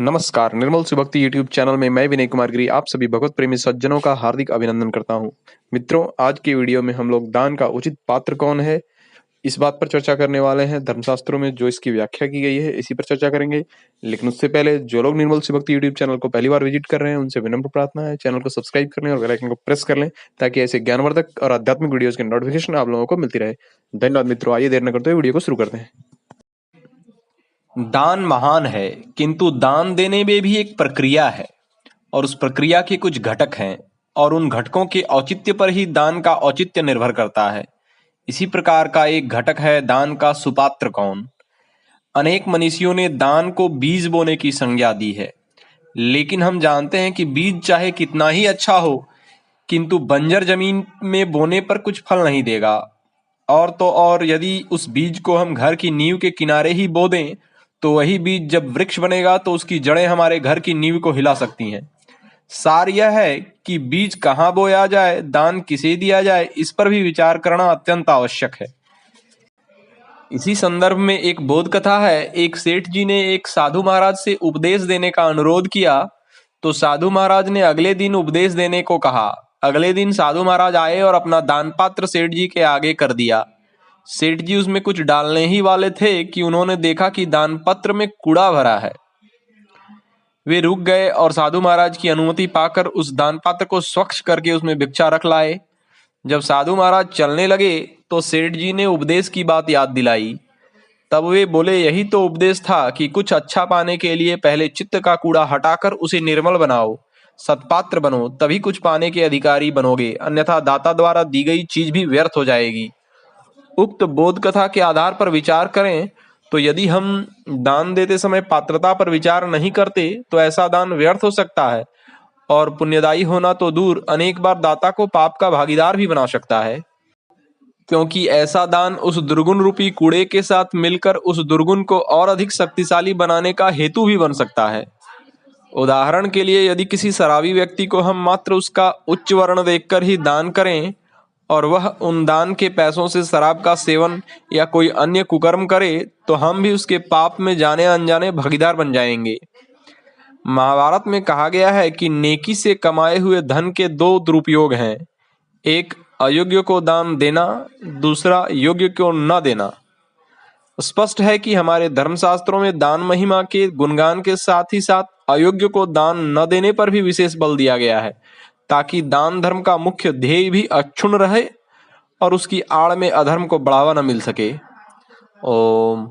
नमस्कार, निर्मल सुभक्ति YouTube channel में मैं विनय कुमार गिरी आप सभी भगवत प्रेमी सज्जनों का हार्दिक अभिनंदन करता हूं। मित्रों, आज की वीडियो में हम लोग दान का उचित पात्र कौन है, इस बात पर चर्चा करने वाले हैं। धर्मशास्त्रों में जो इसकी व्याख्या की गई है, इसी पर चर्चा करेंगे। लेकिन उससे पहले जो लोग निर्मल सुभक्ति यूट्यूब चैनल को पहली बार विजिट कर रहे हैं, उनसे विनम्र प्रार्थना है चैनल को सब्सक्राइब कर लें और बेल आइकन को प्रेस कर लें, ताकि ऐसे ज्ञानवर्धक और आध्यात्मिक वीडियोज के नोटिफिकेशन आप लोगों को मिलती रहे। धन्यवाद मित्रों। आइए देर न करते हुए वीडियो को शुरू करते हैं। दान महान है, किंतु दान देने में भी एक प्रक्रिया है और उस प्रक्रिया के कुछ घटक हैं और उन घटकों के औचित्य पर ही दान का औचित्य निर्भर करता है। इसी प्रकार का एक घटक है दान का सुपात्र कौन। अनेक मनीषियों ने दान को बीज बोने की संज्ञा दी है, लेकिन हम जानते हैं कि बीज चाहे कितना ही अच्छा हो, किंतु बंजर जमीन में बोने पर कुछ फल नहीं देगा। और तो और यदि उस बीज को हम घर की नींव के किनारे ही बो दें, तो वही बीज जब वृक्ष बनेगा तो उसकी जड़ें हमारे घर की नींव को हिला सकती हैं। सार यह है कि बीज कहाँ बोया जाए, दान किसे दिया जाए, इस पर भी विचार करना अत्यंत आवश्यक है। इसी संदर्भ में एक बोध कथा है। एक सेठ जी ने एक साधु महाराज से उपदेश देने का अनुरोध किया, तो साधु महाराज ने अगले दिन उपदेश देने को कहा। अगले दिन साधु महाराज आए और अपना दान पात्र सेठ जी के आगे कर दिया। सेठ जी उसमें कुछ डालने ही वाले थे कि उन्होंने देखा कि दान पत्र में कूड़ा भरा है। वे रुक गए और साधु महाराज की अनुमति पाकर उस दान पात्र को स्वच्छ करके उसमें भिक्षा रख लाए। जब साधु महाराज चलने लगे तो सेठ जी ने उपदेश की बात याद दिलाई। तब वे बोले, यही तो उपदेश था कि कुछ अच्छा पाने के लिए पहले चित्त का कूड़ा हटाकर उसे निर्मल बनाओ, सत्पात्र बनो, तभी कुछ पाने के अधिकारी बनोगे, अन्यथा दाता द्वारा दी गई चीज भी व्यर्थ हो जाएगी। उक्त बोध कथा के आधार पर विचार करें तो यदि हम दान देते समय पात्रता पर विचार नहीं करते तो ऐसा दान व्यर्थ हो सकता है और पुण्यदायी होना तो दूर, अनेक बार दाता को पाप का भागीदार भी बना सकता है, क्योंकि ऐसा दान उस दुर्गुण रूपी कूड़े के साथ मिलकर उस दुर्गुण को और अधिक शक्तिशाली बनाने का हेतु भी बन सकता है। उदाहरण के लिए, यदि किसी शराबी व्यक्ति को हम मात्र उसका उच्च वर्ण देखकर ही दान करें और वह उन दान के पैसों से शराब का सेवन या कोई अन्य कुकर्म करे, तो हम भी उसके पाप में जाने अनजाने भागीदार बन जाएंगे। महाभारत में कहा गया है कि नेकी से कमाए हुए धन के दो दुरुपयोग हैं, एक अयोग्य को दान देना, दूसरा योग्य को न देना। स्पष्ट है कि हमारे धर्मशास्त्रों में दान महिमा के गुणगान के साथ ही साथ अयोग्य को दान न देने पर भी विशेष बल दिया गया है, ताकि दान धर्म का मुख्य ध्येय भी अक्षुण्ण रहे और उसकी आड़ में अधर्म को बढ़ावा न मिल सके। ओम।